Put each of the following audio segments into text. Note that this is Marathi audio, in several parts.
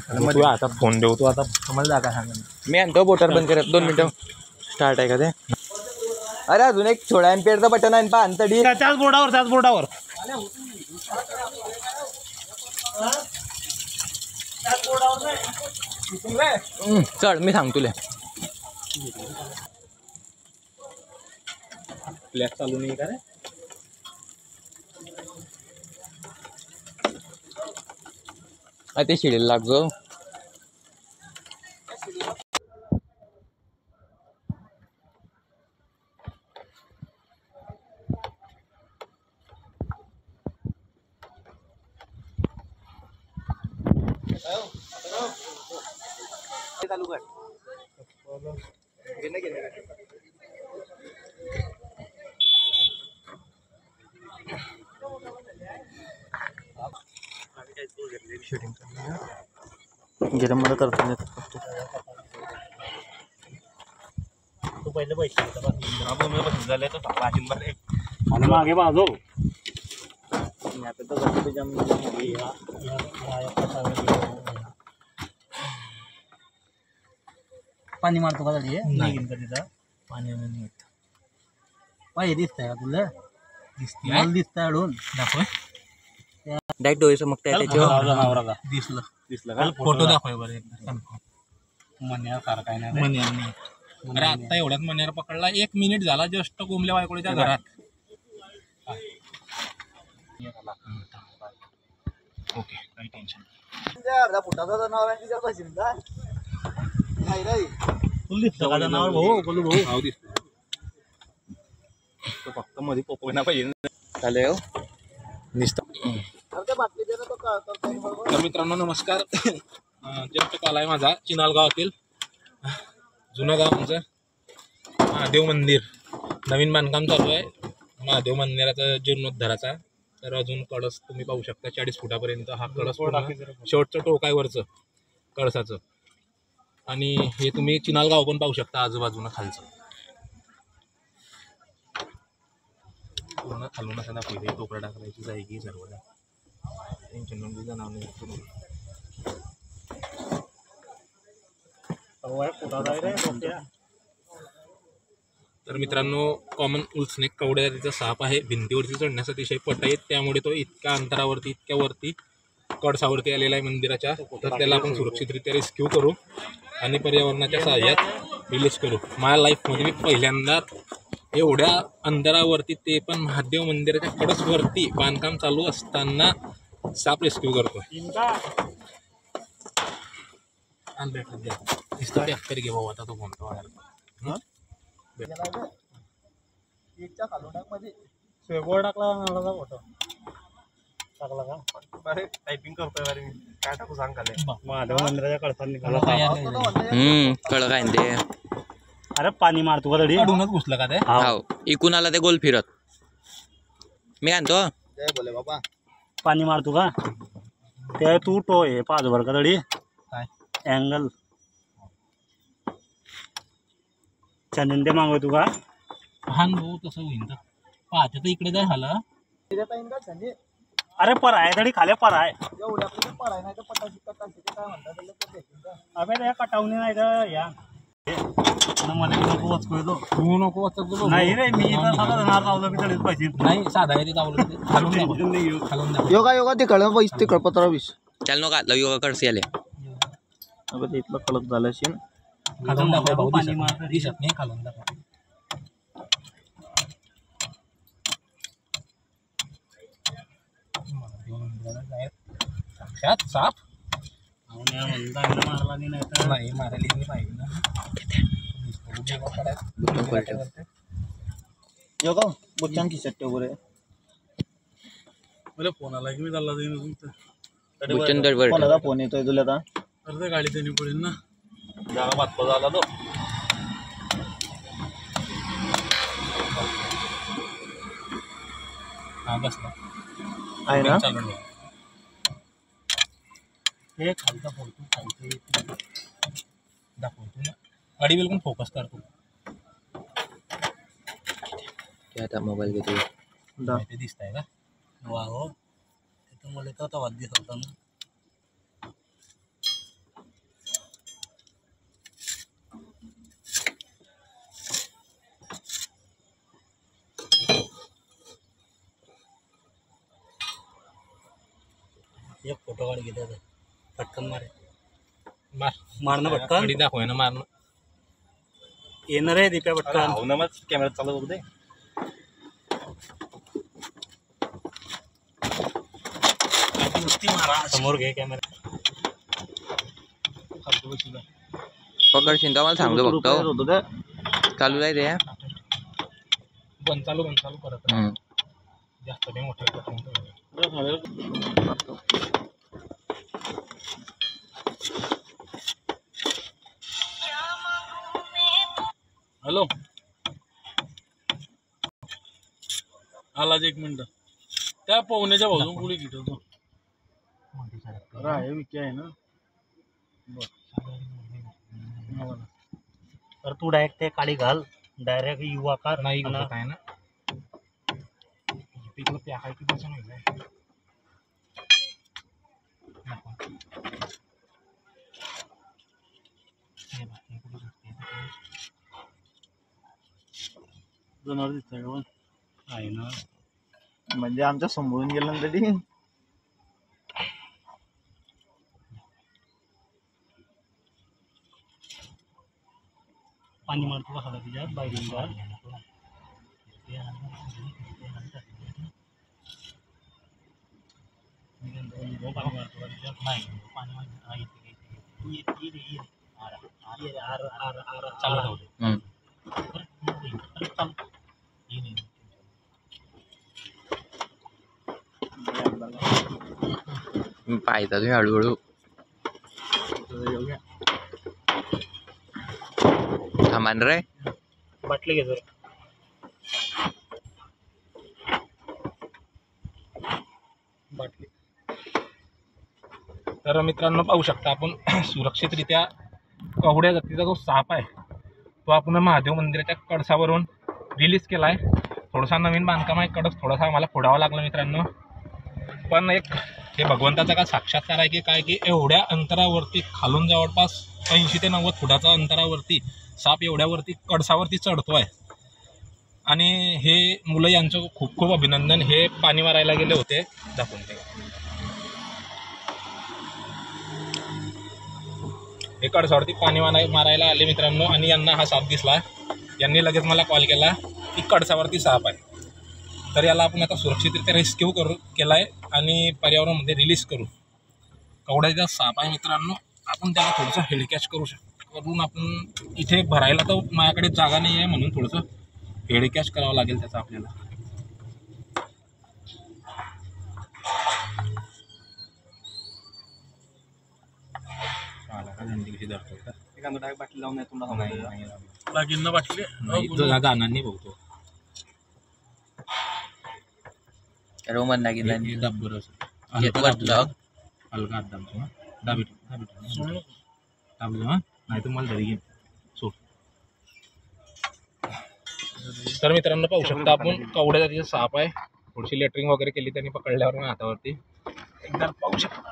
तू आता फोन देऊ तू आता तुम्हाला जागा सांगा मी आणतो बोटर बंद करत 2 मिनिटं स्टार्ट आहे का ते अरे अजून एक 16 एम्पियरचं बटन आहे पहा अंतडी त्याच बोर्डावर चढ मी सांग तुला फ्लॅश चालू नाही का रे ते शिडेल लागतो चालू कर गरम मला करतो तू पहिले पैसे झाले तर आणि मागे बाजू पाणी मारतो का झाली नाही पाणी पाहिजे दिसतंय का तुला दिसतंय दिसतंय अडून दाखव डायरेक्ट डोळे चमकताय त्याच्यावर दिसलं का फोटो दाखव बरं मन्यार सारखा नाही मन्यार नाही अरे आता एवढ्यात मन्यार पकडला 1 मिनिट झाला जस्ट कोंबल्या बायकोळीच्या घरात ओके काही टेन्शन अर्धा फुटाचा जनावर आहे तिच्या पाशी नाही रे तुला दिसतं का जनावर भाऊ बोलू भाऊ दिसतं फक्त मध्ये पोपवना पाहिजे चालेल तर मित्रांनो नमस्कार जस्ट कॉल आहे माझा चिनाल गावातील जुनं गाव आमचं महादेव मंदिर नवीन बांधकाम चालू आहे महादेव मंदिराचा जीर्णोद्धाराचा तर अजून कळस तुम्ही पाहू शकता 40 फुटापर्यंत हा कळस शेवटचं टोक आहे वरचं कळसाचं आणि हे तुम्ही चिनाल गाव पण पाहू शकता आजूबाजूनं खालचं पूर्ण खालून असं दाखवते टोकरा टाकायची जायगी सर्व टेन्शन नंदीचं नाव नाही तर मित्रांनो कॉमन उल्सनेक कवड्या तिचा साप आहे भिंतीवरती चढण्यास अतिशय पट आहेत त्यामुळे तो इतक्या अंतरावरती इतक्या वरती कळसावरती आलेला आहे मंदिराच्या तर त्याला आपण सुरक्षितरित्या रेस्क्यू करू आणि पर्यावरणाच्या सहाय्यात रिलीज करू माझ्या लाईफमध्ये मी पहिल्यांदा एवढ्या अंतरावरती ते पण महादेव मंदिराच्या कडसवरती बांधकाम चालू असताना साप रेस्क्यू करतो घे भाऊ आता तो फोन टाकला का अरे टायपिंग करतोय अरे काय टाकू सांग खाले महादेव मंदिराच्या कळसात निघाला कळ काय ते अरे पाणी मारतो का तरी अडूनच घुसलं का ते हो इकून आला ते गोल फिरत मी आणतो जय बोले बाबा पाणी मारतो का ते तू टो आहे 5 भर का तरी काय अँगल चंदे मागवतो का हा भाऊ तसं होईन तर पाहते तर इकडे काय झालं अरे पर आहे तरी खाले पर आहे अबे त्या कटावणी नाही तर या मला नको वाचतो तू नको वाचतो नाही रे मी लावलं की तरीच पाहिजे नाही साधा खालून योगा योगा ते कळ ते कळ 15-20 चाल नका योगा कडसे आले अबे ते इथलं कळत झालं असेल खालून दाखव पाणी मारत दिसत नाही खालून दाखव साक्षात साप मारला नाही मारायला पाहिजे योगा बुच्चान की सट्टे वगैरे मला फोन आला की मी चालला जाईन कोणाचा फोन येतोय तुला आता तर ते गाडी त्यांनी पडेल ना जागा बातपा झाला तो हा बसला आहे ना चालू हे खालचा फोटो खालचा दाखवतो ना गाडी बिलकुल फोकस करतो आता मोबाईल घेतो ते दिसत आहे का वा हो तिथं मला तर आता वाद दिसत होता ना एक फोटो काढ घेतो पटकन मारे मारणं पटकन दाखवाय ना मारणं येणार आहे दिप्या पटकन हो ना मग कॅमेरा चालू होते समोर घे कॅमेरा पकड शिंदा मला सांगतो फक्त चालू आहे ते बंद चालू करत जास्त नाही मोठं हॅलो आलाच एक मिनिट त्या पवण्याच्या बाजून पुढे घेतो आहे विकी आहे ना तर तू डायरेक्ट ते काळी घाल डायरेक्ट युवा कार नाही घालत आहे ना पिकलं त्या काय की बसून होईल जनावर दिसतंय का आहे ना म्हणजे आमच्या समोरून गेलं ना तरी पाणी मारतो का सगळं तिच्यात बाहेरून घाल पाणी मारतो का तिच्यात नाही पाणी चालू पाहिजे तुम्ही हळूहळू थांबान रे बाटली घे जरा बाटली तर मित्रांनो पाहू शकता आपण सुरक्षितरित्या कवड्या जातीचा जो साप आहे तो आपण महादेव मंदिराच्या कळसावरून रिलीज केला आहे थोडासा नवीन बांधकाम आहे कडक थोडासा आम्हाला फोडावा लागला मित्रांनो पण एक हे भगवंताचा का साक्षात्कार आहे की काय की एवढ्या अंतरावरती खालून जवळपास 80 ते 90 फुटाचा अंतरावरती साप एवढ्यावरती कळसावरती चढतो आहे आणि हे मुलं यांचं खूप खूप अभिनंदन हे पाणी मारायला गेले होते दाखवून ते हे कळसावरती पाणी मारायला आले मित्रांनो आणि यांना हा साप दिसला यांनी लगेच मला कॉल केला की कळसावरती साप आहे तर याला आपण आता सुरक्षितरित्या रेस्क्यू केला आहे आणि पर्यावरणामध्ये रिलीज करू कवड्याचा साप आहे मित्रांनो आपण त्याला थोडंसं हेडकॅच करून आपण इथे भरायला तर माझ्याकडे जागा नाही आहे म्हणून थोडंसं हेडकॅच करावं लागेल त्याचा आपल्याला बाटली लावून नाही लागेल ना बाटली जाणार नाही बघतो रोमन लागेल हलका दाबतो दाबी नाही तर मला धरी घेईन सोड तर मित्रांनो पाहू शकता आपण कवड्या जातीचा साप आहे थोडीशी लेटरिंग वगैरे केली त्यांनी पकडल्यावर हातावरती एकदा पाहू शकता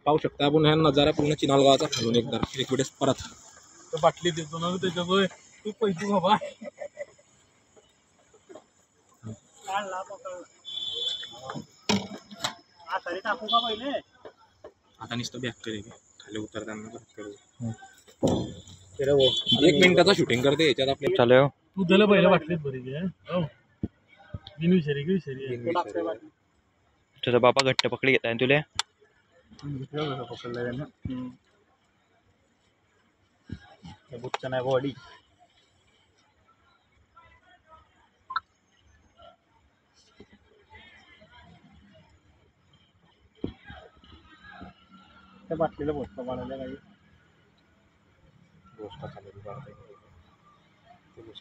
पाहू शकता आपण ह्या नजारा पूर्ण चिनालगावाचा खालून एकदा एक वेळेस परत तर बाटली देतो ना त्याच्यामुळे तू पैसे बाबा आता नुसतं बॅक करे खाली उतरताना बॅक करू 1 मिनिटाचा शूटिंग करते याच्यात आपल्या चालू तू त्याला पहिल्या बाटलीत भरी घे विषारी तुझा बापा घट्ट पकडी घेताय तुला पकडला ना बुच्चा नाही बॉडी त्या बाटलीला गोष्ट पाडायला काही गोष्ट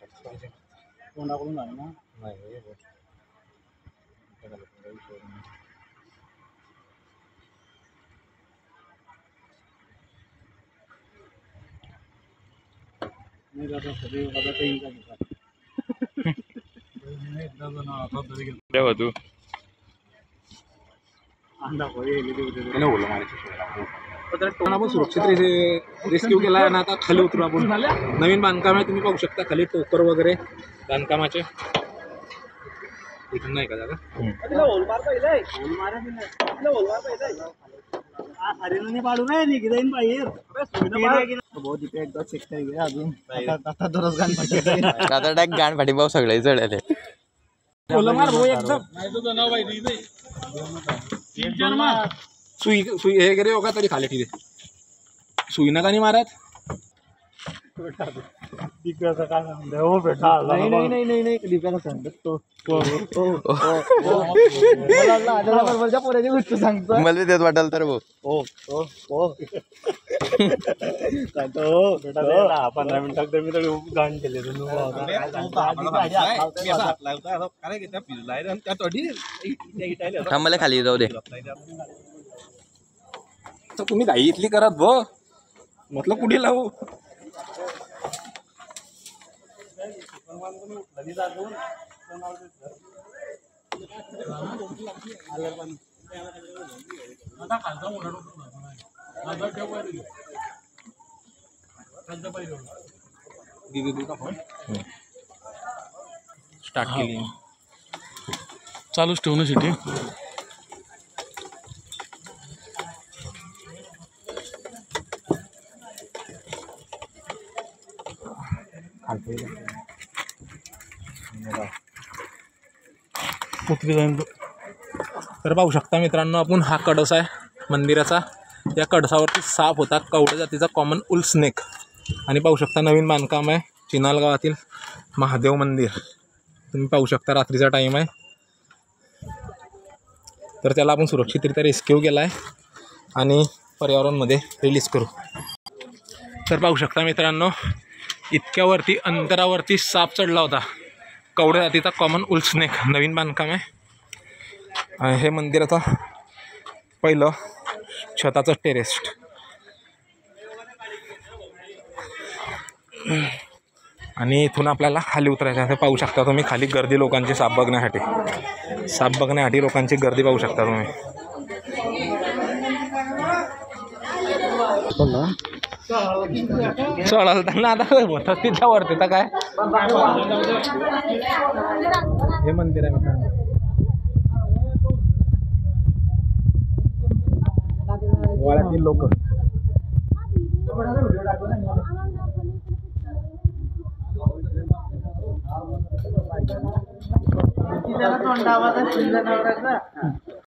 चालू तोंडाकडून आहे ना नाही तू आपण सुरक्षित रेस्क्यू केला आणि आता खाली उतरू आपण नवीन बांधकाम आहे तुम्ही पाहू शकता खाली टोकर वगैरे बांधकामाचे इथून नाही का जागा आता डाक गाण फाटी भाऊ सगळे चढले नाही तर नाव पाहिजे इथे. तीन चार मार. सुई सुई हे गेले का तरी खाली तिथे सुई नका नाही मारत मला देत वाटाल तर भाऊ 15 मिनिटात तर मी तर गाण केले थांब मला खाली जाऊ दे तर तुम्ही घाई इथली करत भो म्हटलं कुठे लावू आता खालचा मोठा डोकं नाही. खालचा ठेव पाहिजे. खालचा पाहिजे. दीदी फोन स्टार्ट केली चालूच ठेवणं सिटी. उतरी जाईन तो. तर पाहू शकता मित्रांनो आपण हा कडस आहे मंदिराचा या कडसावरती साप होता कवडे जातीचा कॉमन उल स्नेक आणि पाहू शकता नवीन बांधकाम आहे चिनाल गावातील महादेव मंदिर तुम्ही पाहू शकता रात्रीचा टाईम आहे तर त्याला आपण सुरक्षितरित्या रेस्क्यू केला आहे आणि पर्यावरणमध्ये रिलीज करू तर पाहू शकता मित्रांनो इतक्यावरती अंतरावरती साप चढला होता कवडे जातीचा कॉमन उल स्नेक नवीन बांधकाम आहे हे मंदिराचं पहिलं छताचं टेरेस्ट आणि इथून आपल्याला खाली उतरायचं आहे पाहू शकता तुम्ही खाली गर्दी लोकांची साप बघण्यासाठी लोकांची गर्दी पाहू शकता तुम्ही चढताना आता होतं तिच्यावरती तर काय हे मंदिर आहे मित्रांनो वाड्यातील लोक